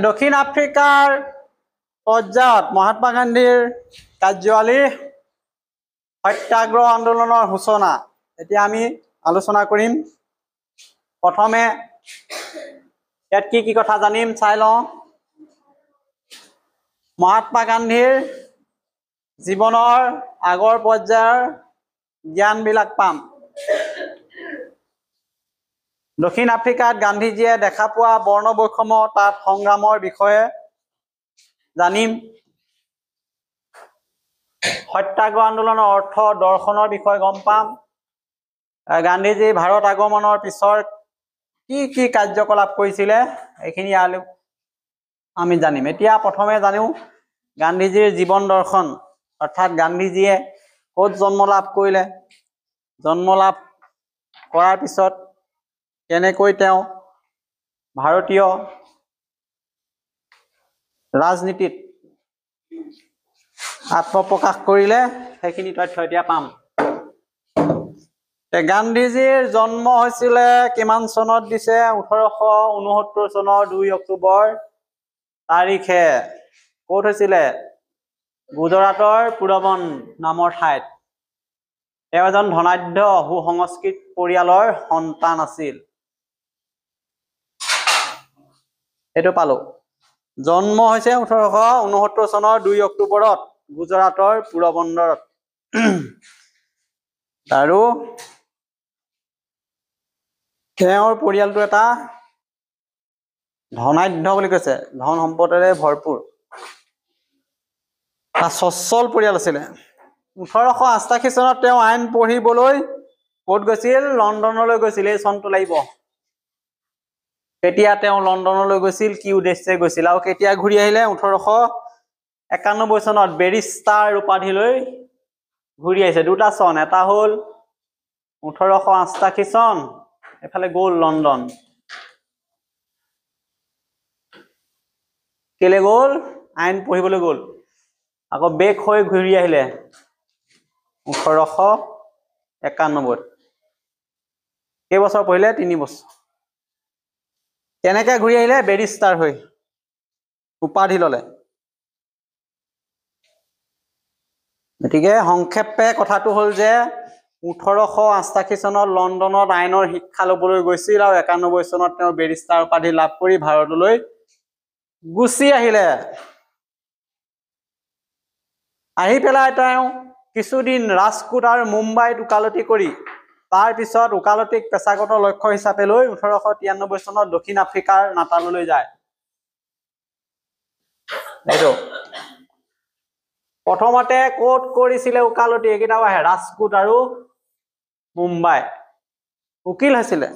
দক্ষিণ আফ্ৰিকাৰ পৰ্যায়ত মহাত্মা গান্ধীৰ কাৰ্যাৱলী সত্যাগ্ৰহ আন্দোলনৰ সূচনা এতিয়া আমি আলোচনা কৰিম। প্ৰথমে ইয়াত কি কথা জানিম চাই লওঁ। মহাত্মা গান্ধীৰ জীৱনৰ আগৰ পৰ্যায়ৰ জ্ঞানবিলাক পাম। দক্ষিণ আফ্ৰিকাত গান্ধীজীয়ে দেখা পোৱা বৰ্ণ বৈষম্য তাত সংগ্ৰামৰ বিষয়ে জানিম। সত্যাগ্ৰহ আন্দোলনৰ অৰ্থ দৰ্শনৰ বিষয়ে গম পাম। গান্ধীজী ভাৰত আগমনৰ পিছৰ কি কাৰ্যকলাপ কৰিছিলে এইখিনি আমি জানিম। এতিয়া প্ৰথমে জানো গান্ধীজীৰ জীৱন দৰ্শন, অৰ্থাৎ গান্ধীজীয়ে ক'ত জন্ম লাভ কৰিলে, জন্ম লাভ কৰাৰ পিছত কেনেকৈ তেওঁ ভাৰতীয় ৰাজনীতিত আত্মপ্ৰকাশ কৰিলে সেইখিনি তথ্য এতিয়া পাম। গান্ধীজীৰ জন্ম হৈছিলে কিমান চনত দিছে? 1869 চনৰ 2 অক্টোবৰ তাৰিখে। ক'ত হৈছিলে? গুজৰাটৰ পুৰবন নামৰ ঠাইত। তেওঁ এজন ধনাঢ্য সুসংস্কৃত পৰিয়ালৰ সন্তান আছিল। এইটো পালো। জন্ম হৈছে 1869 চনৰ 2 অক্টোবৰত গুজৰাটৰ পুৰবন্দৰত। আৰু তেওঁৰ পৰিয়ালটো এটা ধনাঢ্য বুলি কৈছে, ধন সম্পদেৰে ভৰপূৰ, সচ্ছল পৰিয়াল আছিলে। 1888 চনত তেওঁ আইন পঢ়িবলৈ ক'ত গৈছিল? লণ্ডনলৈ গৈছিল। এই চনটো লাগিব। কেতিয়া তেওঁ লণ্ডনলৈ গৈছিল, কি উদ্দেশ্যে গৈছিল আৰু কেতিয়া ঘূৰি আহিলে? 1891 চনত বেৰিষ্টাৰ উপাধিলৈ ঘূৰি আহিছে। দুটা চন, এটা হ'ল 1888 চন, এফালে গ'ল লণ্ডন। কেলে গ'ল? আইন পঢ়িবলৈ গ'ল। আকৌ বেক হৈ ঘূৰি আহিলে 1891। কেইবছৰ পঢ়িলে? 3 বছৰ। কেনেকে ঘূৰি আহিলে? বেৰিষ্টাৰ হৈ উপাধি ললে। গতিকে সংক্ষেপে কথাটো হ'ল যে 1888 চনত লণ্ডনত আইনৰ শিক্ষা ল'বলৈ গৈছিল আৰু 91 চনত তেওঁ বেৰিষ্টাৰ উপাধি লাভ কৰি ভাৰতলৈ গুচি আহিলে। আহি পেলাই তেওঁ কিছুদিন ৰাজকোট আৰু মুম্বাইত ওকালতি কৰি তাৰ পিছত ওকালতিক পেছাগত লক্ষ্য হিচাপে লৈ 1893 চনত দক্ষিণ আফ্ৰিকাৰ নাটাললৈ যায়। এইটো প্ৰথমতে ক'ত কৰিছিলে ওকালতি? এইকেইটাও আহে, ৰাজকোট আৰু মুম্বাই। উকিল হৈছিলে,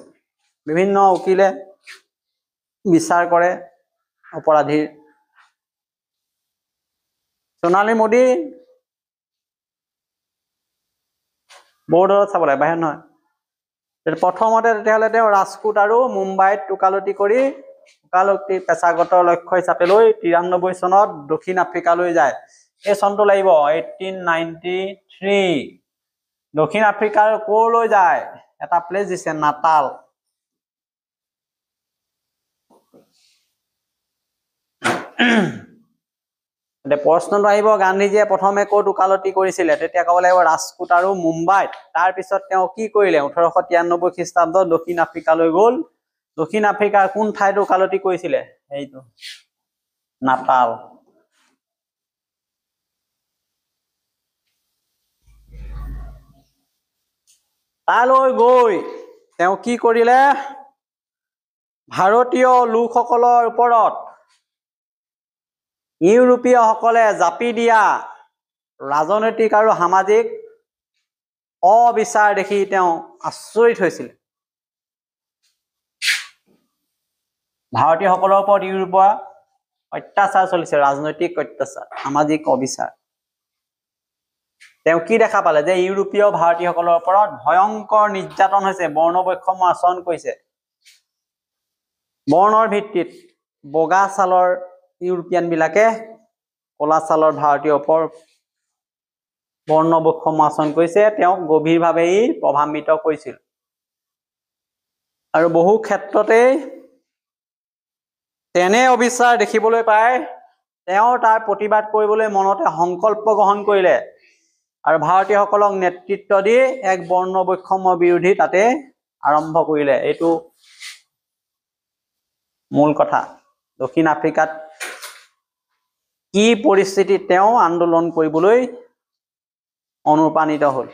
বিভিন্ন উকিলে বিচাৰ কৰে অপৰাধীৰ। সোণালী মোদী বৰ্ডত চাব লাগে, বাহিৰত নহয়। প্ৰথমতে তেতিয়াহ'লে তেওঁ ৰাজকোট আৰু মুম্বাইত ওকালতি কৰি ওকালতি পেছাগত লক্ষ্য হিচাপে লৈ 93 চনত দক্ষিণ আফ্ৰিকালৈ যায়। এই চনটো লাগিব, 1893। দক্ষিণ আফ্ৰিকাৰ ক'লৈ যায়? এটা প্লেচ দিছে, নাটাল। এতিয়া প্ৰশ্নটো আহিব, গান্ধীজীয়ে প্ৰথমে ক'ত ওকালতি কৰিছিলে? তেতিয়া ক'ব লাগিব ৰাজকোট আৰু মুম্বাইত। তাৰপিছত তেওঁ কি কৰিলে? 1893 খ্ৰীষ্টাব্দত দক্ষিণ আফ্ৰিকালৈ গ'ল। দক্ষিণ আফ্ৰিকাৰ কোন ঠাইত ওকালতি কৰিছিলে? এইটো নাটাল। তালৈ গৈ তেওঁ কি কৰিলে? ভাৰতীয় লোকসকলৰ ওপৰত ইউৰোপীয়সকলে জাপি দিয়া ৰাজনৈতিক আৰু সামাজিক অবিচাৰ দেখি তেওঁ আচৰিত হৈছিল। ভাৰতীয়সকলৰ ওপৰত ইউৰোপৰ অত্যাচাৰ চলিছে, ৰাজনৈতিক অত্যাচাৰ, সামাজিক অবিচাৰ। তেওঁ কি দেখা পালে? যে ইউৰোপীয় ভাৰতীয়সকলৰ ওপৰত ভয়ংকৰ নিৰ্যাতন হৈছে, বৰ্ণ বৈষম্য আচৰণ কৰিছে। বৰ্ণৰ ভিত্তিত বগা ছালৰ ইউৰোপিয়ান বিলাকে কলা ছালৰ ভাৰতীয়ৰ ওপৰত বৰ্ণ বৈষম্য আচৰণ কৰিছে। তেওঁক গভীৰভাৱে প্ৰভাৱান্বিত কৰিছিল। আৰু বহু ক্ষেত্ৰতে তেনে অবিচাৰ দেখিবলৈ পায় তেওঁ তাৰ প্ৰতিবাদ কৰিবলৈ মনতে সংকল্প গ্ৰহণ কৰিলে আৰু ভাৰতীয়সকলক নেতৃত্ব দি এক বৰ্ণ বৈষম্য বিৰোধী তাতে আৰম্ভ কৰিলে। এইটো মূল কথা। দক্ষিণ আফ্ৰিকাত কি পৰিস্থিতিত তেওঁ আন্দোলন কৰিবলৈ অনুপ্ৰাণিত হ'ল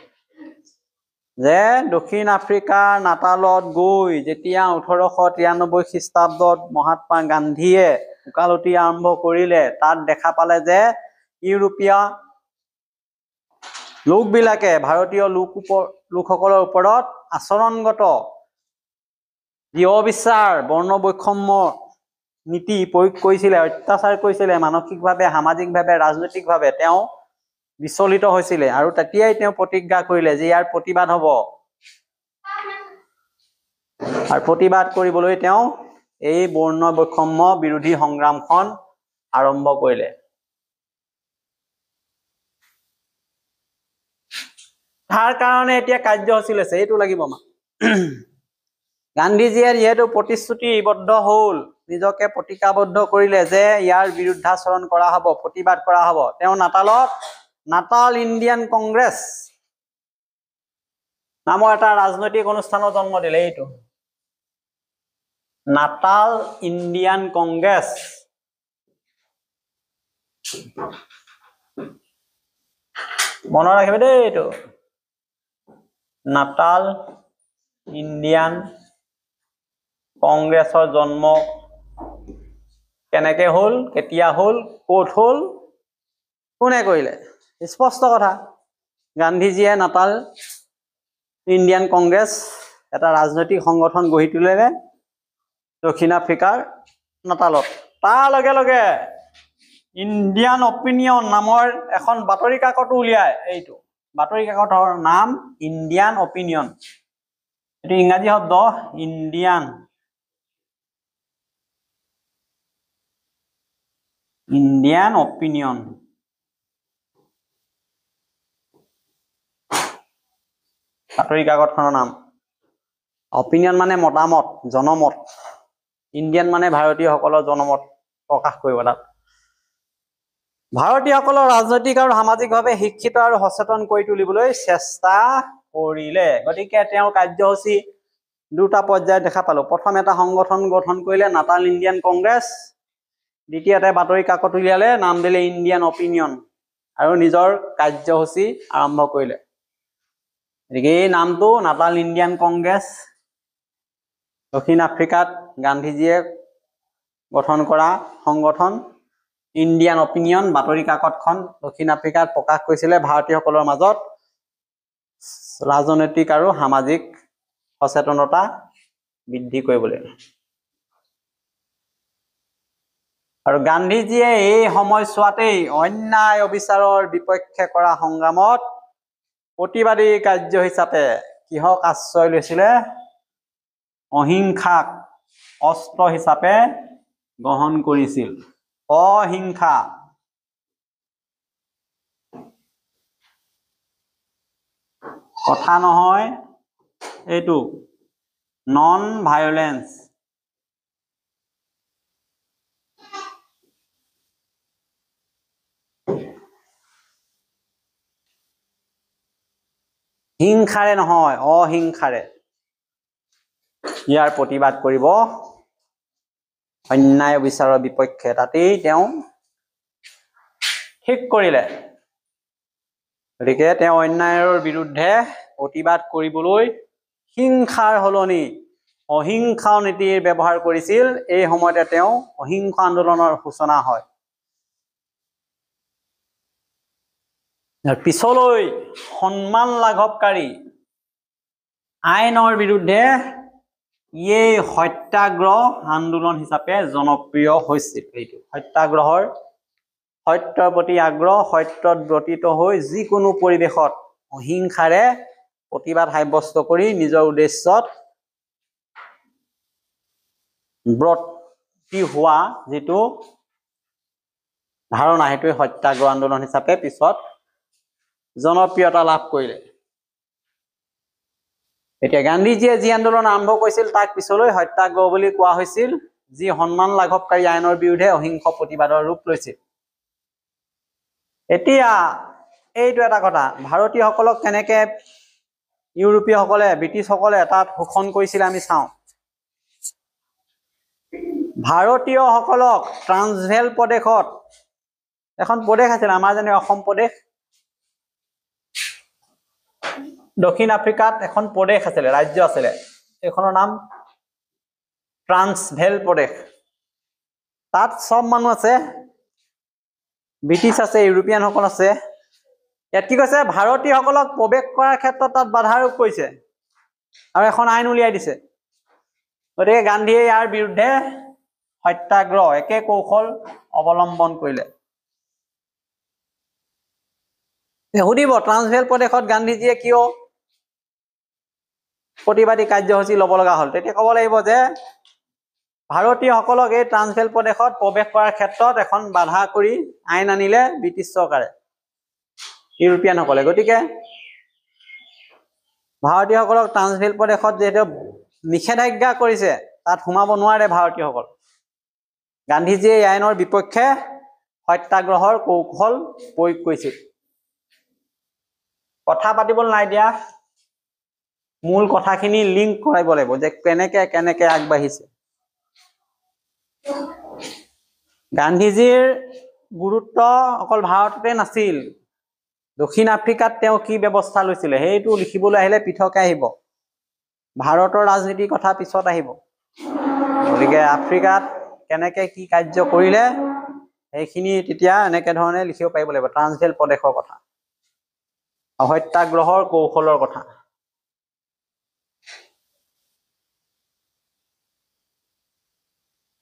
যে দক্ষিণ আফ্ৰিকাৰ নাটালত গৈ যেতিয়া 1893 খ্ৰীষ্টাব্দত মহাত্মা গান্ধীয়ে ওকালতি আৰম্ভ কৰিলে, তাত দেখা পালে যে ইউৰোপীয় লোকবিলাকে ভাৰতীয় লোকসকলৰ ওপৰত আচৰণগত যি অবিচাৰ, বৰ্ণ বৈষম্য নীতি প্ৰয়োগ কৰিছিলে, অত্যাচাৰ কৰিছিলে, মানসিকভাৱে, সামাজিকভাৱে, ৰাজনৈতিকভাৱে তেওঁ বিচলিত হৈছিলে আৰু তেতিয়াই তেওঁ প্ৰতিজ্ঞা কৰিলে যে ইয়াৰ প্ৰতিবাদ হ'ব। আৰু প্ৰতিবাদ কৰিবলৈ তেওঁ এই বৰ্ণ বৈষম্য বিৰোধী সংগ্ৰামখন আৰম্ভ কৰিলে। তাৰ কাৰণে এতিয়া কাৰ্যসূচী লৈছে, এইটো লাগিব আমাক। গান্ধীজীয়ে যিহেতু প্ৰতিশ্ৰুতিবদ্ধ হ'ল, নিজকে প্ৰতিজ্ঞাবদ্ধ কৰিলে যে ইয়াৰ বিৰুদ্ধাচৰণ কৰা হ'ব, প্ৰতিবাদ কৰা হ'ব। তেওঁ নাটাল ইণ্ডিয়ান কংগ্ৰেছ নামৰ এটা ৰাজনৈতিক অনুষ্ঠানৰ জন্ম দিলে। এইটো নাটাল ইণ্ডিয়ান কংগ্ৰেছ। মনত ৰাখিব দেই, এইটো নাটাল ইণ্ডিয়ান কংগ্ৰেছৰ জন্ম কেনেকে হ'ল, কেতিয়া হ'ল, ক'ত হ'ল, কোনে কৰিলে? স্পষ্ট কথা। গান্ধীজীয়ে নাটাল ইণ্ডিয়ান কংগ্ৰেছ এটা ৰাজনৈতিক সংগঠন গঢ়ি তুলিলে দক্ষিণ আফ্ৰিকাৰ নাটালত। তাৰ লগে লগে ইণ্ডিয়ান অপিনিয়ন নামৰ এখন বাতৰি কাকতো উলিয়ায়। এইটো বাতৰি কাকতৰ নাম ইণ্ডিয়ান অপিনিয়ন। এইটো ইংৰাজী শব্দ, ইণ্ডিয়ান অপিনিয়ন। বাতৰি কাকতখনৰ নাম। অপিনিয়ন মানে মতামত, জনমত। ইণ্ডিয়ান মানে ভাৰতীয়সকলৰ জনমত প্ৰকাশ কৰিব তাত। ভাৰতীয়সকলৰ ৰাজনৈতিক আৰু সামাজিকভাৱে শিক্ষিত আৰু সচেতন কৰি তুলিবলৈ চেষ্টা কৰিলে। গতিকে তেওঁৰ কাৰ্যসূচী দুটা পৰ্যায়ত দেখা পালো। প্ৰথম এটা সংগঠন গঠন কৰিলে নাটাল ইণ্ডিয়ান কংগ্ৰেছ, দ্বিতীয়তে বাতৰি কাকত উলিয়ালে, নাম দিলে ইণ্ডিয়ান অপিনিয়ন আৰু নিজৰ কাৰ্যসূচী আৰম্ভ কৰিলে। গতিকে এই নামটো নাটাল ইণ্ডিয়ান কংগ্ৰেছ, দক্ষিণ আফ্ৰিকাত গান্ধীজীয়ে গঠন কৰা সংগঠন। ইণ্ডিয়ান অপিনিয়ন বাতৰি কাকতখন দক্ষিণ আফ্ৰিকাত প্ৰকাশ কৰিছিলে ভাৰতীয়সকলৰ মাজত ৰাজনৈতিক আৰু সামাজিক সচেতনতা বৃদ্ধি কৰিবলৈ। আৰু গান্ধীজীয়ে এই সময়ছোৱাতেই অন্যায় অবিচাৰৰ বিপক্ষে কৰা সংগ্ৰামত প্ৰতিবাদী কাৰ্য হিচাপে কিহক আশ্ৰয় লৈছিলে? অহিংসাক অস্ত্ৰ হিচাপে গ্ৰহণ কৰিছিল। অহিংসা। কথা নহয় এইটো, নন ভায়োলেন্স। হিংসাৰে নহয়, অহিংসাৰে ইয়াৰ প্ৰতিবাদ কৰিব। অন্যায় বিচাৰৰ বিপক্ষে তাতেই তেওঁ ঠিক কৰিলে। গতিকে তেওঁ অন্যায়ৰ বিৰুদ্ধে প্ৰতিবাদ কৰিবলৈ হিংসাৰ সলনি অহিংসা নীতিৰ ব্যৱহাৰ কৰিছিল। এই সময়তে তেওঁ অহিংসা আন্দোলনৰ সূচনা হয়। পিছলৈ সন্মান লাঘৱকাৰী আইনৰ বিৰুদ্ধে এই সত্যাগ্ৰহ আন্দোলন হিচাপে জনপ্ৰিয় হৈছিল। এইটো সত্যাগ্ৰহৰ সত্যৰ প্ৰতি আগ্ৰহ, সত্যত ব্ৰতীত হৈ যিকোনো পৰিৱেশত অহিংসাৰে প্ৰতিবাদ সাব্যস্ত কৰি নিজৰ উদ্দেশ্যত ব্ৰতী হোৱা যিটো ধাৰণা, সেইটোৱে সত্যাগ্ৰহ আন্দোলন হিচাপে পিছত জনপ্ৰিয়তা লাভ কৰিলে। এতিয়া গান্ধীজীয়ে যি আন্দোলন আৰম্ভ কৰিছিল তাক পিছলৈ সত্যাগ্ৰহ বুলি কোৱা হৈছিল। যি সন্মান লাঘৱকাৰী আইনৰ বিৰুদ্ধে অহিংস প্ৰতিবাদৰ ৰূপ লৈছিল। এতিয়া এইটো এটা কথা, ভাৰতীয়সকলক কেনেকে ইউৰোপীয়সকলে ব্ৰিটিছসকলে তাত শোষণ কৰিছিল আমি চাওঁ। ভাৰতীয়সকলক ট্ৰান্সভেল প্ৰদেশত এখন প্ৰদেশ আছিল আমাৰ যেনে অসম প্ৰদেশ, দক্ষিণ আফ্ৰিকাত এখন প্ৰদেশ আছিলে, ৰাজ্য আছিলে, এইখনৰ নাম ট্ৰান্সভেল প্ৰদেশ। তাত সব মানুহ আছে, ব্ৰিটিছ আছে, ইউৰোপিয়ানসকল আছে। ইয়াত কি কৈছে, ভাৰতীয়সকলক প্ৰৱেশ কৰাৰ ক্ষেত্ৰত তাত বাধা আৰোপ কৰিছে আৰু এখন আইন উলিয়াই দিছে। গতিকে গান্ধীয়ে ইয়াৰ বিৰুদ্ধে সত্যাগ্ৰহ একে কৌশল অৱলম্বন কৰিলে। সুধিব ট্ৰান্সভেল প্ৰদেশত গান্ধীজীয়ে কিয় প্ৰতিবাদী কাৰ্যসূচী ল'ব লগা হ'ল? তেতিয়া ক'ব লাগিব যে ভাৰতীয়সকলক এই ট্ৰান্সভেল প্ৰদেশত প্ৰৱেশ কৰাৰ ক্ষেত্ৰত এখন বাধা কৰি আইন আনিলে ব্ৰিটিছ চৰকাৰে, ইউৰোপিয়ানসকলে। গতিকে ভাৰতীয়সকলক ট্ৰান্সভেল প্ৰদেশত যিহেতু নিষেধাজ্ঞা কৰিছে, তাত সোমাব নোৱাৰে ভাৰতীয়সকল। গান্ধীজীয়ে এই আইনৰ বিপক্ষে সত্যাগ্ৰহৰ কৌশল প্ৰয়োগ কৰিছিল। কথা পাতিবলৈ নাই দিয়া, মূল কথাখিনি লিংক কৰাব লাগিব যে কেনেকে কেনেকে আগবাঢ়িছে। গান্ধীজীৰ গুৰুত্ব অকল ভাৰততে নাছিল, দক্ষিণ আফ্ৰিকাত তেওঁ কি ব্যৱস্থা লৈছিলে সেইটো লিখিবলৈ আহিলে পৃথকে আহিব। ভাৰতৰ ৰাজনীতিৰ কথা পিছত আহিব। গতিকে আফ্ৰিকাত কেনেকে কি কাৰ্য কৰিলে সেইখিনি তেতিয়া এনেকে ধৰণে লিখিব পাৰিব লাগিব। ট্ৰান্সভেল প্ৰদেশৰ কথা, সত্যাগ্ৰহৰ কৌশলৰ কথা।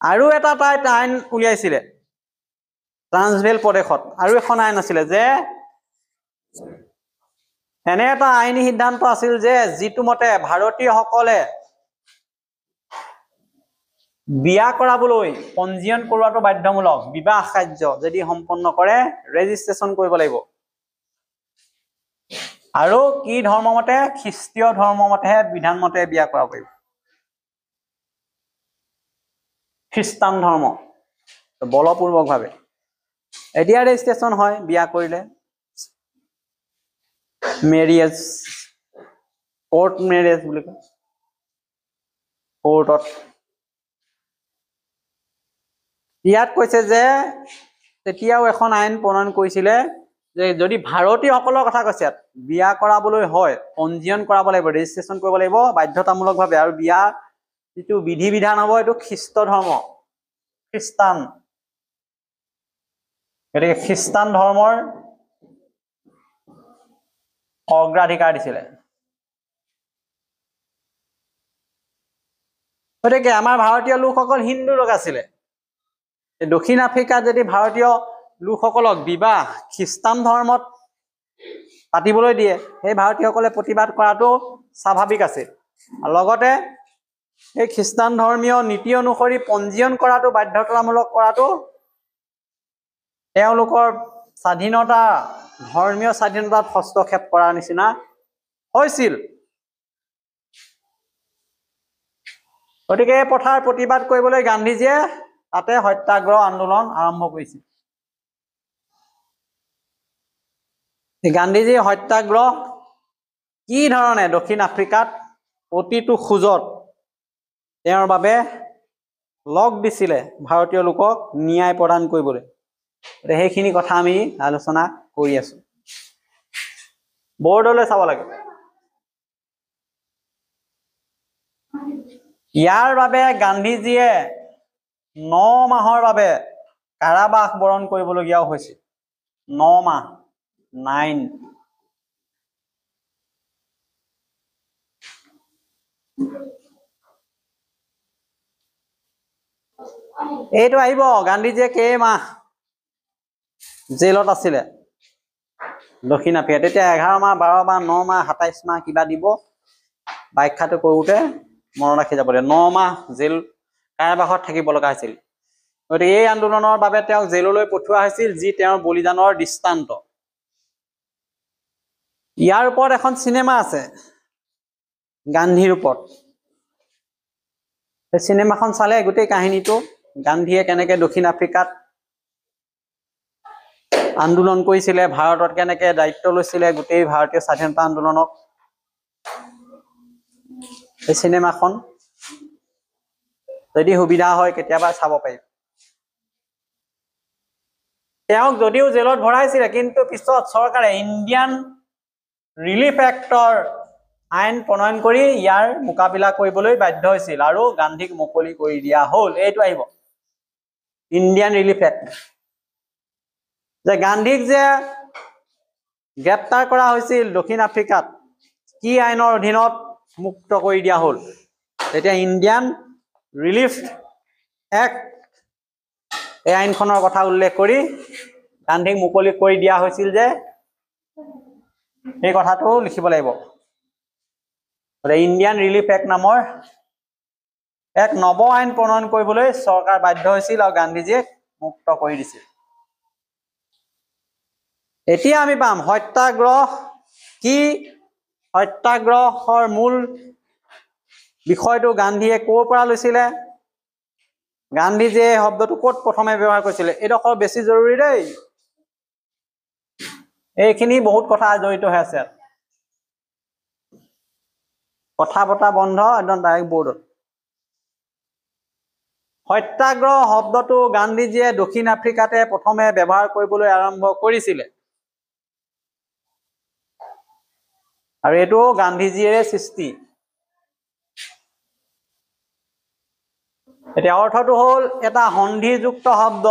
আৰু এটা তাত আইন উলিয়াইছিলে ট্ৰান্সভেল প্ৰদেশত, আৰু এখন আইন আছিলে যে এনে এটা আইনী সিদ্ধান্ত আছিল যে যিটো মতে ভাৰতীয়সকলে বিয়া কৰাবলৈ পঞ্জীয়ন কৰোৱাটো বাধ্যমূলক। বিবাহ কাৰ্য যদি সম্পন্ন কৰে ৰেজিষ্ট্ৰেশ্যন কৰিব লাগিব, আৰু কি ধৰ্ম মতে, খ্ৰীষ্টীয় ধৰ্ম মতেহে বিধান মতে বিয়া কৰাব পাৰিব। খ্ৰীষ্টান ধৰ্ম বলপূৰ্বকভাৱে এতিয়া ৰেজিষ্ট্ৰেশ্যন হয় বিয়া কৰিলে, মেৰিয়েজ, কোৰ্ট মেৰেজ বুলি কয়, কোৰ্টত। ইয়াত কৈছে যে তেতিয়াও এখন আইন প্ৰণয়ন কৰিছিলে যে যদি ভাৰতীয়সকলৰ কথা কৈছে, বিয়া কৰাবলৈ হয় পঞ্জীয়ন কৰাব লাগিব, ৰেজিষ্ট্ৰেশ্যন কৰিব লাগিব বাধ্যতামূলকভাৱে, আৰু বিয়া যিটো বিধি বিধান হ'ব এইটো খ্ৰীষ্ট ধৰ্ম, খ্ৰীষ্টান। গতিকে খ্ৰীষ্টান ধৰ্মৰ অগ্ৰাধিকাৰ দিছিলে। গতিকে আমাৰ ভাৰতীয় লোকসকল হিন্দু লোক আছিলে। দক্ষিণ আফ্ৰিকাত যদি ভাৰতীয় লোকসকলক বিবাহ খ্ৰীষ্টান ধৰ্মত পাতিবলৈ দিয়ে, সেই ভাৰতীয়সকলে প্ৰতিবাদ কৰাটো স্বাভাৱিক আছিল। লগতে এই খ্ৰীষ্টান ধৰ্মীয় নীতি অনুসৰি পঞ্জীয়ন কৰাটো বাধ্যতামূলক কৰাটো তেওঁলোকৰ স্বাধীনতা, ধৰ্মীয় স্বাধীনতাত হস্তক্ষেপ কৰাৰ নিচিনা হৈছিল। গতিকে এই প্ৰথাৰ প্ৰতিবাদ কৰিবলৈ গান্ধীজীয়ে তাতে সত্যাগ্ৰহ আন্দোলন আৰম্ভ কৰিছিল। গান্ধীজীৰ সত্যাগ্ৰহ কি ধৰণে দক্ষিণ আফ্ৰিকাত প্ৰতিটো খোজত তেওঁৰ বাবে লগ দিছিলে ভাৰতীয় লোকক ন্যায় প্ৰদান কৰিবলৈ, সেইখিনি কথা আমি আলোচনা কৰি আছো। বৰ্ডলৈ চাব লাগে। ইয়াৰ বাবে গান্ধীজীয়ে 9 মাহৰ বাবে কাৰাবাস বৰণ কৰিবলগীয়াও হৈছিল। 9 মাহ, 9। এইটো আহিব গান্ধীজীয়ে কেইমাহ জেলত আছিলে দক্ষিণ আফ্ৰিকাত। তেতিয়া 11 মাহ, 12 মাহ, 9 মাহ, 27 মাহ কিবা দিব, ব্যাখ্যাটো কৰোঁতে মনত ৰাখি যাব লাগিব। 9 মাহ জেল কাৰাবাসত থাকিব লগা হৈছিল। গতিকে এই আন্দোলনৰ বাবে তেওঁক জেললৈ পঠোৱা হৈছিল, যি তেওঁৰ বলিদানৰ দৃষ্টান্ত। ইয়াৰ ওপৰত এখন চিনেমা আছে গান্ধীৰ ওপৰত, এই চিনেমাখন চালে গোটেই কাহিনীটো গান্ধীয়ে কেনেকৈ দক্ষিণ আফ্ৰিকাত আন্দোলন কৰিছিলে, ভাৰতত কেনেকৈ দায়িত্ব লৈছিলে গোটেই ভাৰতীয় স্বাধীনতা আন্দোলনক। এই চিনেমাখন যদি সুবিধা হয় কেতিয়াবা চাব পাৰিব। তেওঁক যদিও জেলত ভৰাইছিলে, কিন্তু পিছত চৰকাৰে ইণ্ডিয়ান ৰিলিফ এক্টৰ আইন প্ৰণয়ন কৰি ইয়াৰ মোকাবিলা কৰিবলৈ বাধ্য হৈছিল আৰু গান্ধীক মুকলি কৰি দিয়া হ'ল। এইটো আহিব ইণ্ডিয়ান ৰিলিফ এক্ট। যে গান্ধীক যে গ্ৰেপ্তাৰ কৰা হৈছিল দক্ষিণ আফ্ৰিকাত, কি আইনৰ অধীনত মুক্ত কৰি দিয়া হ'ল? তেতিয়া ইণ্ডিয়ান ৰিলিফ এক্ট, এই আইনখনৰ কথা উল্লেখ কৰি গান্ধীক মুকলি কৰি দিয়া হৈছিল যে এই কথাটো লিখিব লাগিব। ইণ্ডিয়ান ৰিলিফ এক্ট নামৰ এক নৱ আইন প্ৰণয়ন কৰিবলৈ চৰকাৰ বাধ্য হৈছিল আৰু গান্ধীজীয়ে মুক্ত কৰি দিছিল। এতিয়া আমি পাম সত্যাগ্ৰহ কি, সত্যাগ্ৰহৰ মূল বিষয়টো গান্ধীয়ে ক'ৰ পৰা লৈছিলে, গান্ধীজীয়ে এই শব্দটো ক'ত প্ৰথমে ব্যৱহাৰ কৰিছিলে, এইডোখৰ বেছি জৰুৰী দেই। এইখিনি বহুত কথা জড়িত হৈ আছে। কথা বতৰা বন্ধ, একদম ডাইৰেক্ট বৰ্ডত। সত্যাগ্ৰহ শব্দটো গান্ধীজীয়ে দক্ষিণ আফ্ৰিকাতে প্ৰথমে ব্যৱহাৰ কৰিবলৈ আৰম্ভ কৰিছিলে আৰু এইটো গান্ধীজীয়ে সৃষ্টি। এতিয়া অৰ্থটো হ'ল এটা সন্ধিযুক্ত শব্দ।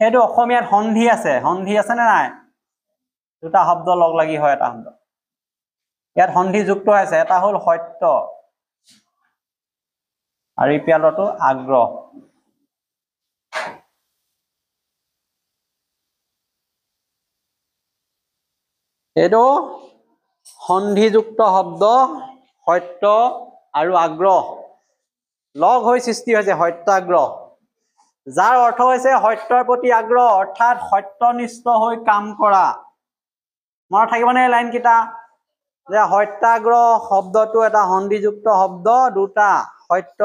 এইটো অসমীয়াত সন্ধি আছে, সন্ধি আছে নে নাই? দুটা শব্দ লগ লাগি হয় এটা শব্দ। ইয়াত সন্ধিযুক্ত আছে, এটা হ'ল সত্য আৰু ইপিয়ালতো আগ্ৰহ। এইটো সন্ধিযুক্ত শব্দ, সত্য আৰু আগ্ৰহ লগ হৈ সৃষ্টি হৈছে সত্যাগ্ৰহ, যাৰ অৰ্থ হৈছে সত্যৰ প্ৰতি আগ্ৰহ, অৰ্থাৎ সত্যনিষ্ঠ হৈ কাম কৰা। মনত থাকিবনে লাইন কেইটা? যে সত্যাগ্ৰহ শব্দটো এটা সন্ধিযুক্ত শব্দ, দুটা সত্য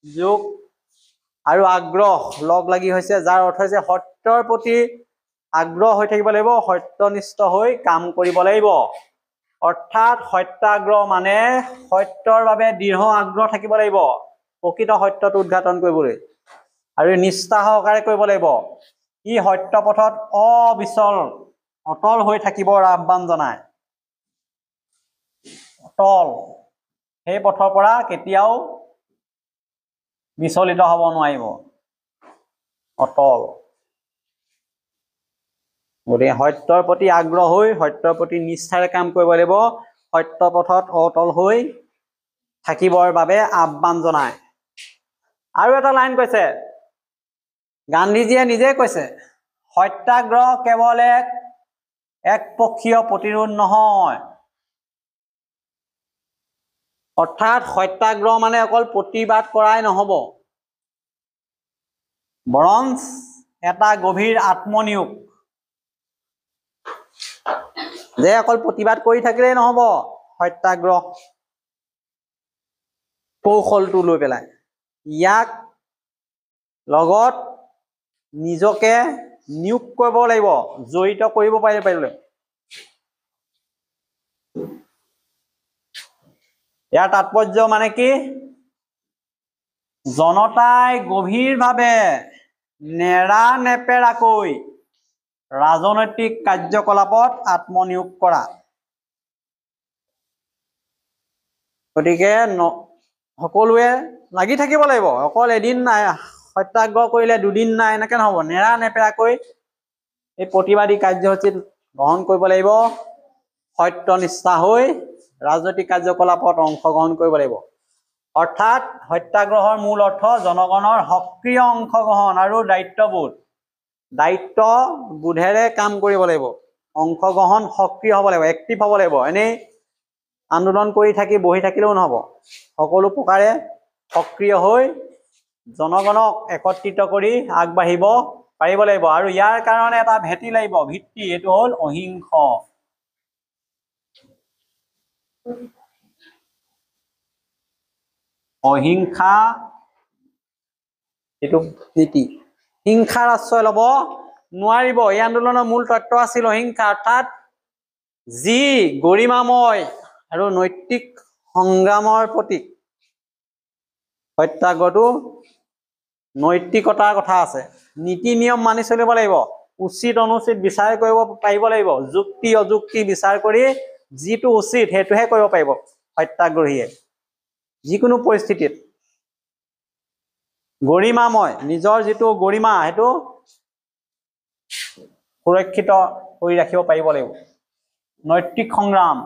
যোগ আৰু আগ্ৰহ লগ লাগি হৈছে, যাৰ অৰ্থ হৈছে সত্যৰ প্ৰতি আগ্ৰহ হৈ থাকিব লাগিব, সত্যনিষ্ঠ হৈ কাম কৰিব লাগিব। অৰ্থাৎ সত্যাগ্ৰহ মানে সত্যৰ বাবে দৃঢ় আগ্ৰহ থাকিব লাগিব, প্ৰকৃত সত্যটো উদ্ঘাটন কৰিবলৈ, আৰু নিষ্ঠা সহকাৰে কৰিব লাগিব। ই সত্য পথত অবিচল অটল হৈ থাকিবৰ আহ্বান জনায়। অটল, সেই পথৰ পৰা কেতিয়াও বিচলিত হ'ব নোৱাৰিব, অটল। গতিকে সত্যৰ প্ৰতি আগ্ৰহ হৈ সত্যৰ প্ৰতি নিষ্ঠাৰে কাম কৰিব লাগিব, সত্য পথত অটল হৈ থাকিবৰ বাবে আহ্বান জনায়। আৰু এটা লাইন কৈছে, গান্ধীজীয়ে নিজে কৈছে, সত্যাগ্ৰহ কেৱল একপক্ষীয় প্ৰতিৰোধ নহয়। অৰ্থাৎ সত্যাগ্ৰহ মানে অকল প্ৰতিবাদ কৰাই নহব, বৰঞ্চ এটা গভীৰ আত্মনিয়োগ। যে অকল প্ৰতিবাদ কৰি থাকিলেই নহব, সত্যাগ্ৰহ কৌশলটো লৈ পেলাই ইয়াক লগত নিজকে নিয়োগ কৰিব লাগিব, জড়িত কৰিব পাৰিলে। ইয়াৰ তাৎপৰ্য মানে কি? জনতাই গভীৰভাৱে নেৰানেপেৰাকৈ ৰাজনৈতিক কাৰ্যকলাপত আত্মনিয়োগ কৰা। গতিকে সকলোৱে লাগি থাকিব লাগিব, অকল এদিন নাই সত্যাগ্ৰহ কৰিলে দুদিন নাই এনেকে নহব, নেৰানেপেৰাকৈ এই প্ৰতিবাদী কাৰ্যসূচীত গ্ৰহণ কৰিব লাগিব, সত্যনিষ্ঠা হৈ ৰাজনৈতিক কাৰ্যকলাপত অংশগ্ৰহণ কৰিব লাগিব। অৰ্থাৎ সত্যাগ্ৰহৰ মূল অৰ্থ জনগণৰ সক্ৰিয় অংশগ্ৰহণ আৰু দায়িত্ববোধ। দায়িত্ববোধেৰে কাম কৰিব লাগিব, অংশগ্ৰহণ সক্ৰিয় হ'ব লাগিব, এক্টিভ হ'ব লাগিব। এনেই আন্দোলন কৰি থাকি বহি থাকিলেও নহব, সকলো প্ৰকাৰে সক্ৰিয় হৈ জনগণক একত্ৰিত কৰি আগবাঢ়িব পাৰিব লাগিব আৰু ইয়াৰ কাৰণে এটা ভেটি লাগিব ভিত্তি এইটো হ'ল অহিংস অহিংসা এইটো নীতি হিংসাৰ আশ্ৰয় ল'ব নোৱাৰিব এই আন্দোলনৰ মূল তত্ত্ব আছিল অহিংসা অৰ্থাৎ যি গৰিমাময় আৰু নৈতিক সংগ্ৰামৰ প্ৰতীক সত্যাগ্ৰহটো নৈতিকতাৰ কথা আছে নীতি নিয়ম মানি চলিব লাগিব উচিত অনুচিত বিচাৰ কৰিব পাৰিব লাগিব যুক্তি অযুক্তি বিচাৰ কৰি যিটো উচিত সেইটোহে কৰিব পাৰিব সত্যাগ্ৰহীয়ে যিকোনো পৰিস্থিতিত গৰিমাময় নিজৰ যিটো গৰিমা সেইটো সুৰক্ষিত কৰি ৰাখিব পাৰিব লাগিব নৈতিক সংগ্ৰাম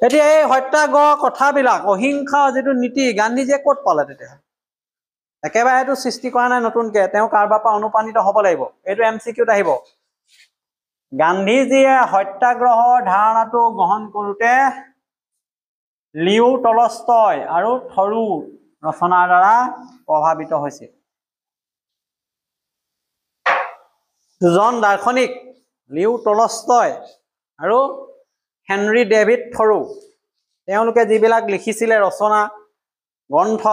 এতিয়া এই সত্যাগ্ৰহ কথাবিলাক অহিংসা যিটো নীতি গান্ধীজীয়ে ক'ত পালে তেতিয়া একেবাৰে এইটো সৃষ্টি কৰা নাই নতুনকে তেওঁ কাৰোবাৰ পৰা অনুপ্ৰাণিত হ'ব লাগিব এইটো MCQত আহিব গান্ধীজীয়ে সত্যাগ্ৰহৰ ধাৰণাটো গ্ৰহণ কৰোঁতে লিও টলষ্টয় আৰু থৰু ৰচনাৰ দ্বাৰা প্ৰভাৱিত হৈছিল দুজন দাৰ্শনিক লিও টলষ্টয় আৰু হেনৰি ডেভিড থৰু তেওঁলোকে যিবিলাক লিখিছিলে ৰচনা গ্ৰন্থ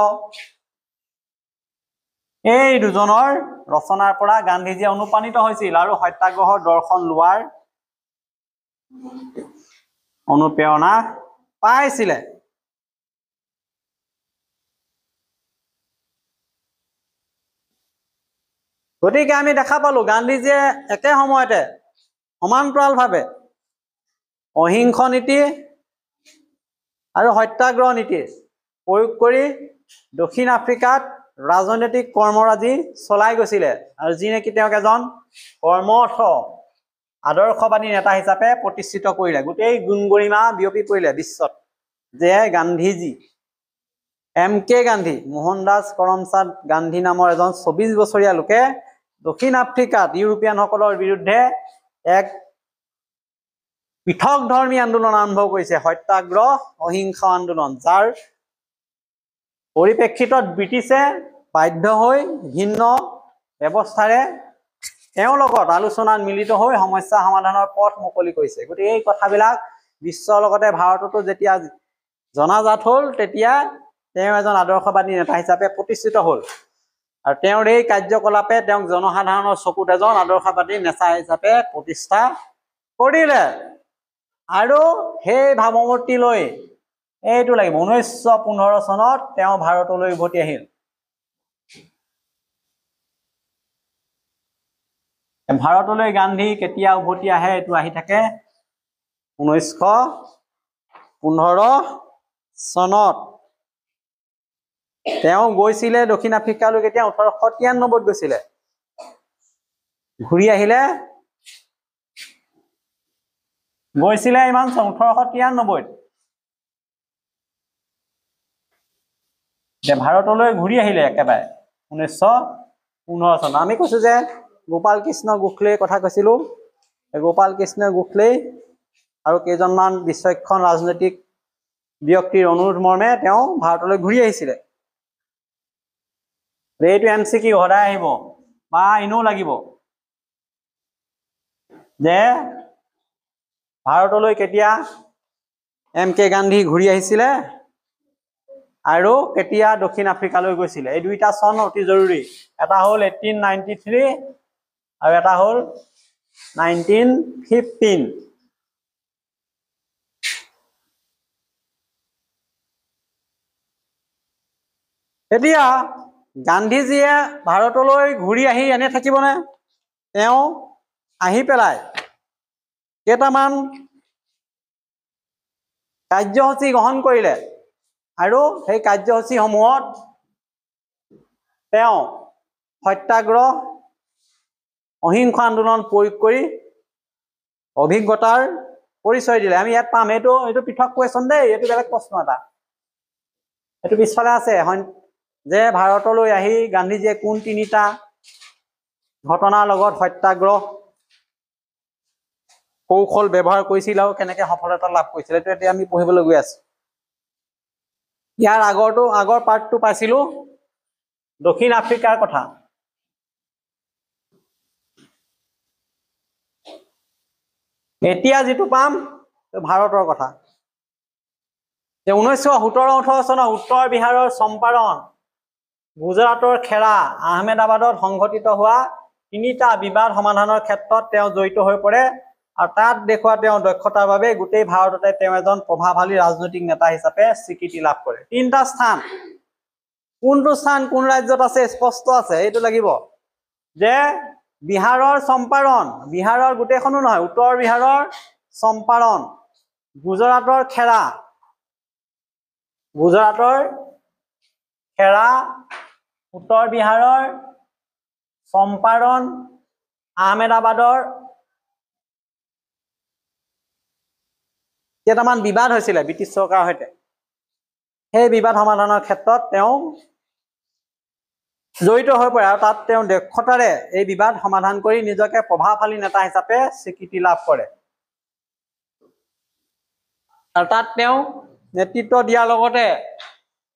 এই দুজনৰ ৰচনাৰ পৰা গান্ধীজীয়ে অনুপ্ৰাণিত হৈছিল আৰু সত্যাগ্ৰহৰ দৰ্শন লোৱাৰ অনুপ্ৰেৰণা পাইছিলে গতিকে আমি দেখা পালো গান্ধীজীয়ে একে সময়তে সমান্তৰালভাৱে অহিংস নীতি আৰু সত্যাগ্ৰহ নীতি প্ৰয়োগ কৰি দক্ষিণ আফ্ৰিকাত ৰাজনৈতিক কৰ্মৰাজি চলাই গৈছিলে আৰু যি নেকি তেওঁক এজন কৰ্মঠ আদৰ্শবাদী নেতা হিচাপে প্ৰতিষ্ঠিত কৰিলে গোটেই গুণগৰিমা বিয়পি পৰিলে বিশ্বত যে গান্ধীজী MK গান্ধী মোহনদাস কৰমচাঁদ গান্ধী নামৰ এজন 24 বছৰীয়া লোকে দক্ষিণ আফ্ৰিকাত ইউৰোপীয়ানসকলৰ বিৰুদ্ধে এক পৃথক ধৰ্মী আন্দোলন আৰম্ভ কৰিছে সত্যাগ্ৰহ অহিংসা আন্দোলন যাৰ পৰিপ্ৰেক্ষিতত ব্ৰিটিছে বাধ্য হৈ ভিন্ন ব্যৱস্থাৰে তেওঁৰ লগত আলোচনাত মিলিত হৈ সমস্যা সমাধানৰ পথ মুকলি কৰিছে গতিকে এই কথাবিলাক বিশ্বৰ লগতে ভাৰততো যেতিয়া জনাজাত হ'ল তেতিয়া তেওঁ এজন আদৰ্শবাদী নেতা হিচাপে প্ৰতিষ্ঠিত হ'ল আৰু তেওঁৰ এই কাৰ্যকলাপে তেওঁক জনসাধাৰণৰ চকুত এজন আদৰ্শবাদী নেতা হিচাপে প্ৰতিষ্ঠা কৰিলে আৰু সেই ভাৱমূৰ্তি লৈ এইটো লাগিব 1915 চনত তেওঁ ভাৰতলৈ উভতি আহিল ভাৰতলৈ গান্ধী কেতিয়া উভতি আহে এইটো আহি থাকে 1915 চনত তেওঁ গৈছিলে দক্ষিণ আফ্ৰিকালৈ কেতিয়া 1893 গৈছিলে ঘূৰি আহিলে গৈছিলে ইমান 1893 যে ভাৰতলৈ ঘূৰি আহিলে একেবাৰে 1915 চনত আমি কৈছো যে গোপাল কৃষ্ণ গোখলেৰ কথা কৈছিলো গোপাল কৃষ্ণ গোখলে আৰু কেইজনমান বিচক্ষণ ৰাজনৈতিক ব্যক্তিৰ অনুৰোধ মৰ্মে তেওঁ ভাৰতলৈ ঘূৰি আহিছিলে এইটো MCQ সদায় আহিব বা এনেও লাগিব যে ভাৰতলৈ কেতিয়া MK গান্ধী ঘূৰি আহিছিলে আৰু কেতিয়া দক্ষিণ আফ্ৰিকালৈ গৈছিলে এই দুইটা চন অতি জৰুৰী এটা হ'ল 1893 আৰু এটা হ'ল 1915 এতিয়া গান্ধীজীয়ে ভাৰতলৈ ঘূৰি আহি এনে থাকিবনে তেওঁ আহি পেলাই কেইটামান কাৰ্যসূচী গ্ৰহণ কৰিলে আৰু সেই কাৰ্যসূচীসমূহত তেওঁ সত্যাগ্ৰহ অহিংসা আন্দোলন প্ৰয়োগ কৰি অভিজ্ঞতাৰ পৰিচয় দিলে আমি ইয়াত পাম এইটো পৃথক কুৱেশ্যন দেই এইটো বেলেগ প্ৰশ্ন এটা এইটো পিছফালে আছে যে ভাৰতলৈ আহি গান্ধীজীয়ে কোন তিনিটা ঘটনাৰ লগত সত্যাগ্ৰহ কৌশল ব্যৱহাৰ কৰিছিল আৰু কেনেকৈ সফলতা লাভ কৰিছিল এইটো এতিয়া আমি পঢ়িবলৈ গৈ আছো ইয়াৰ আগৰ পাৰ্টটো পাইছিলো দক্ষিণ আফ্ৰিকাৰ কথা এতিয়া যেটো পাম ভাৰতৰ কথা 1917-18 চনৰ উত্তৰ বিহাৰৰ চম্পাৰণ গুজৰাটৰ খেৰা আহমেদাবাদত সংঘটিত হোৱা তিনিটা বিবাদ সমাধানৰ ক্ষেত্ৰত তেওঁ জড়িত হৈ পৰে আৰু তাত দেখুৱা তেওঁ দক্ষতাৰ বাবে গোটেই ভাৰততে তেওঁ এজন প্ৰভাৱশালী ৰাজনৈতিক নেতা হিচাপে স্বীকৃতি লাভ কৰে তিনটা স্থান কোনটো স্থান কোন ৰাজ্যত আছে স্পষ্ট আছে এইটো লাগিব যে বিহাৰৰ চম্পাৰণ বিহাৰৰ গোটেইখনো নহয় উত্তৰ বিহাৰৰ চম্পাৰণ গুজৰাটৰ খেৰা উত্তৰ বিহাৰৰ চম্পাৰণ আহমেদাবাদৰ কেইটামান বিবাদ হৈছিলে ব্ৰিটিছ চৰকাৰৰ সৈতে সেই বিবাদ সমাধানৰ ক্ষেত্ৰত তেওঁ জড়িত হৈ পৰে আৰু তাত তেওঁ দক্ষতাৰে এই বিবাদ সমাধান কৰি নিজকে প্ৰভাৱশালী নেতা হিচাপে স্বীকৃতি লাভ কৰে আৰু তাত তেওঁ নেতৃত্ব দিয়াৰ লগতে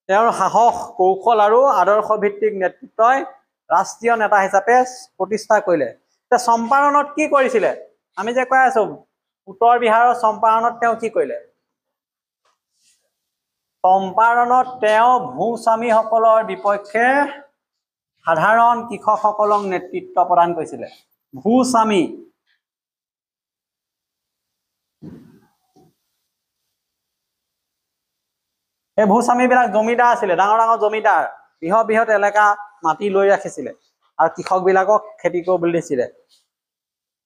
তেওঁৰ সাহস কৌশল আৰু আদৰ্শ ভিত্তিক নেতৃত্বই ৰাষ্ট্ৰীয় নেতা হিচাপে প্ৰতিষ্ঠা কৰিলে তে চম্পাৰণত কি কৰিছিলে আমি যে কৈ আছো উত্তৰ বিহাৰৰ চম্পাৰণত তেওঁ কি কৰিলে চম্পাৰণত তেওঁ ভূস্বামীসকলৰ বিপক্ষে সাধাৰণ কৃষকসকলক নেতৃত্ব প্ৰদান কৰিছিলে ভূস্বামী এই ভূস্বামীবিলাক জমিদাৰ আছিলে ডাঙৰ ডাঙৰ জমিদাৰ বৃহৎ এলেকা মাটি লৈ ৰাখিছিলে আৰু কৃষকবিলাকক খেতি কৰিবলৈ দিছিলে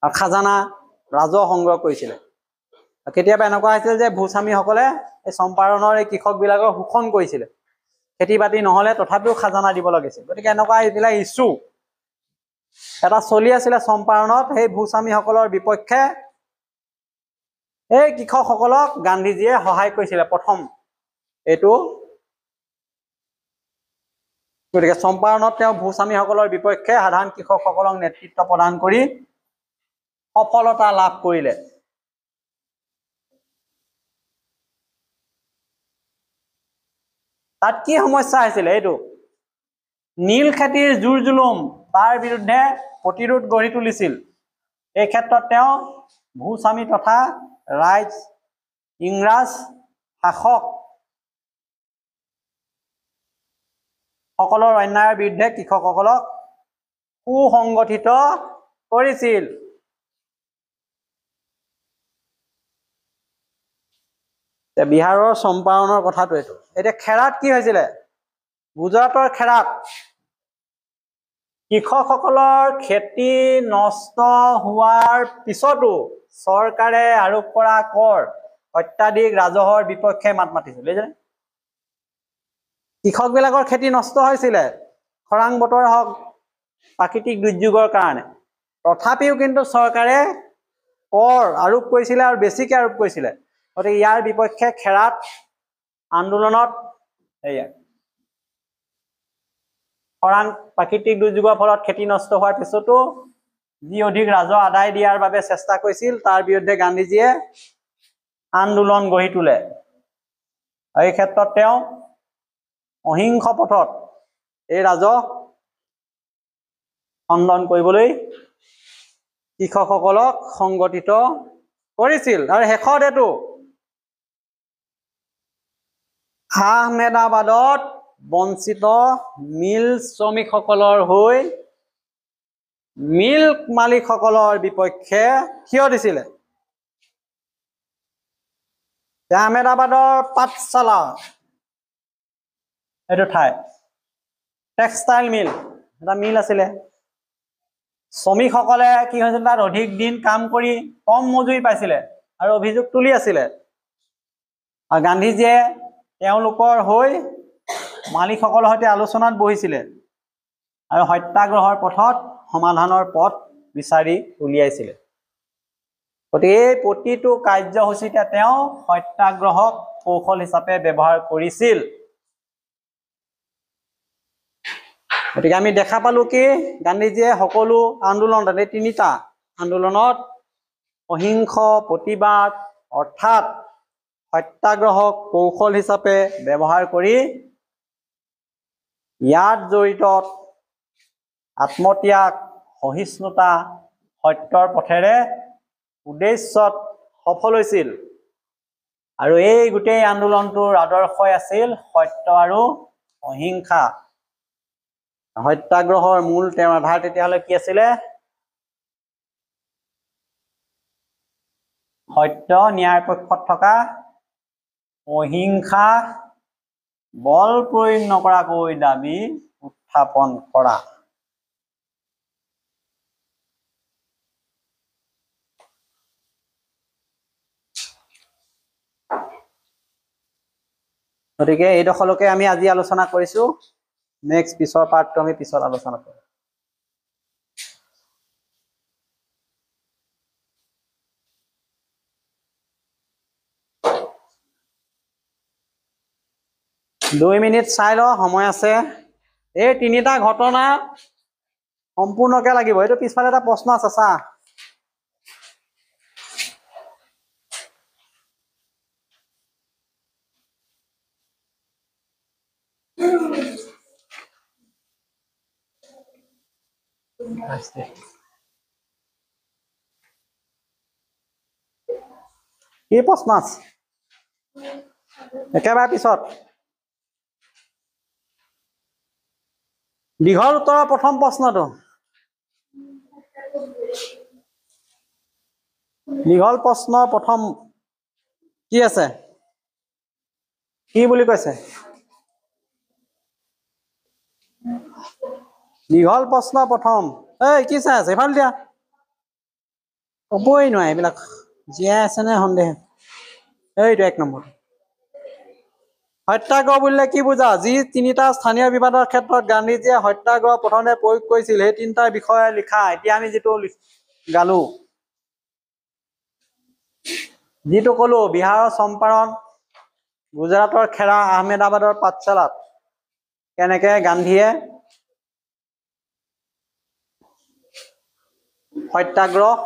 আৰু খাজানা ৰাজহ সংগ্ৰহ কৰিছিলে কেতিয়াবা এনেকুৱা হৈছিল যে ভূস্বামীসকলে এই চম্পাৰণৰ এই কৃষকবিলাকক শোষণ কৰিছিলে খেতি বাতি নহলে তথাপিও খাজানা দিব লাগিছিল গতিকে এনেকুৱা এইবিলাক ইছ্যু এটা চলি আছিলে চম্পাৰণত সেই ভূস্বামীসকলৰ বিপক্ষে এই কৃষকসকলক গান্ধীজীয়ে সহায় কৰিছিলে প্ৰথম এইটো গতিকে চম্পাৰণত তেওঁ ভূস্বামীসকলৰ বিপক্ষে সাধাৰণ কৃষকসকলক নেতৃত্ব প্ৰদান কৰি সফলতা লাভ কৰিলে তাত কি সমস্যা হৈছিলে এইটো নীল খেতিৰ জুৰ জুলুম তাৰ বিৰুদ্ধে প্ৰতিৰোধ গঢ়ি তুলিছিল এই ক্ষেত্ৰত তেওঁ ভূস্বামী তথা ৰাইজ ইংৰাজ শাসক সকলৰ অন্যায়ৰ বিৰুদ্ধে কৃষকসকলক সুসংগঠিত কৰিছিল বিহাৰৰ চম্পাৰণৰ কথাটো এইটো এতিয়া খেৰাত কি হৈছিলে গুজৰাটৰ খেৰাত কৃষকসকলৰ খেতি নষ্ট হোৱাৰ পিছতো চৰকাৰে আৰোপ কৰা কৰ অত্যাধিক ৰাজহৰ বিপক্ষে মাত মাতিছিল বুজিছেনে কৃষকবিলাকৰ খেতি নষ্ট হৈছিলে খৰাং বতৰ হওক প্ৰাকৃতিক দুৰ্যোগৰ কাৰণে তথাপিও কিন্তু চৰকাৰে কৰ আৰোপ কৰিছিলে আৰু বেছিকৈ আৰোপ কৰিছিলে গতিকে ইয়াৰ বিপক্ষে খেৰাত আন্দোলনত খৰাং প্ৰাকৃতিক দুৰ্যোগৰ ফলত খেতি নষ্ট হোৱাৰ পিছতো যি অধিক ৰাজহ আদায় দিয়াৰ বাবে চেষ্টা কৰিছিল তাৰ বিৰুদ্ধে গান্ধীজীয়ে আন্দোলন গঢ়ি তোলে এই ক্ষেত্ৰত তেওঁ অহিংস পথত এই ৰাজহ খণ্ডন কৰিবলৈ কৃষকসকলক সংগঠিত কৰিছিল আৰু শেষত এইটো আহমেদাবাদত বঞ্চিত মিল শ্ৰমিকসকলৰ হৈ মিল মালিকসকলৰ বিপক্ষে থিয় দিছিলে আহমেদাবাদৰ পাঠশালা এইটো ঠাই টেক্সটাইল মিল এটা মিল আছিলে শ্ৰমিকসকলে কি হৈছিল তাত অধিক দিন কাম কৰি কম মজুৰি পাইছিলে আৰু অভিযোগ তুলি আছিলে আৰু গান্ধীজীয়ে তেওঁলোকৰ হৈ মালিকসকলৰ সৈতে আলোচনাত বহিছিলে আৰু সত্যাগ্ৰহৰ পথত সমাধানৰ পথ বিচাৰি উলিয়াইছিলে গতিকে এই প্ৰতিটো কাৰ্যসূচীতে তেওঁ সত্যাগ্ৰহক কৌশল হিচাপে ব্যৱহাৰ কৰিছিল গতিকে আমি দেখা পালো কি গান্ধীজীয়ে সকলো আন্দোলনত এই তিনিটা আন্দোলনত অহিংস প্ৰতিবাদ অৰ্থাৎ সত্যাগ্ৰহক কৌশল হিচাপে ব্যৱহাৰ কৰি ইয়াত জড়িত আত্মত্যাগ সহিষ্ণুতা সত্যৰ পথেৰে উদ্দেশ্যত সফল হৈছিল আৰু এই গোটেই আন্দোলনটোৰ আদৰ্শই আছিল সত্য আৰু অহিংসা সত্যাগ্ৰহৰ মূল তেওঁৰ আধাৰ তেতিয়াহ'লে কি আছিলে সত্য ন্যায়ৰ পক্ষত থকা অহিংসা বল প্ৰয়োগ নকৰাকৈ দাবী উত্থাপন কৰা গতিকে এই দখলকে আমি আজি আলোচনা কৰিছো নেক্সট পিছৰ পাৰ্টটো আমি পিছত আলোচনা কৰিম 2 মিনিট চাই ল সময় আছে এই তিনিটা ঘটনা সম্পূৰ্ণকে লাগিব এইটো পিছফালে এটা প্ৰশ্ন আছে চা কি প্ৰশ্ন আছে একেবাৰে পিছত দীঘল উত্তৰৰ প্ৰথম প্ৰশ্নটো দীঘল প্ৰশ্নৰ প্ৰথম কি আছে কি বুলি কৈছে দীঘল প্ৰশ্ন প্ৰথম এই কি চাই আছে ইফাল দিয়া ক'বই নোৱাৰে এইবিলাক জীয়াই আছে নে সন্দেহ এইটো 1 নম্বৰ সত্যাগ্ৰহ বুলিলে কি বুজা যি তিনিটা স্থানীয় বিবাদৰ ক্ষেত্ৰত গান্ধীজীয়ে সত্যাগ্ৰহ প্ৰথমে প্ৰয়োগ কৰিছিল সেই তিনিটাৰ বিষয়ে লিখা এতিয়া আমি গালো যিটো কলো বিহাৰৰ চম্পাৰণ গুজৰাটৰ খেৰা আহমেদাবাদৰ পাঠশালাত কেনেকে গান্ধীয়ে সত্যাগ্ৰহ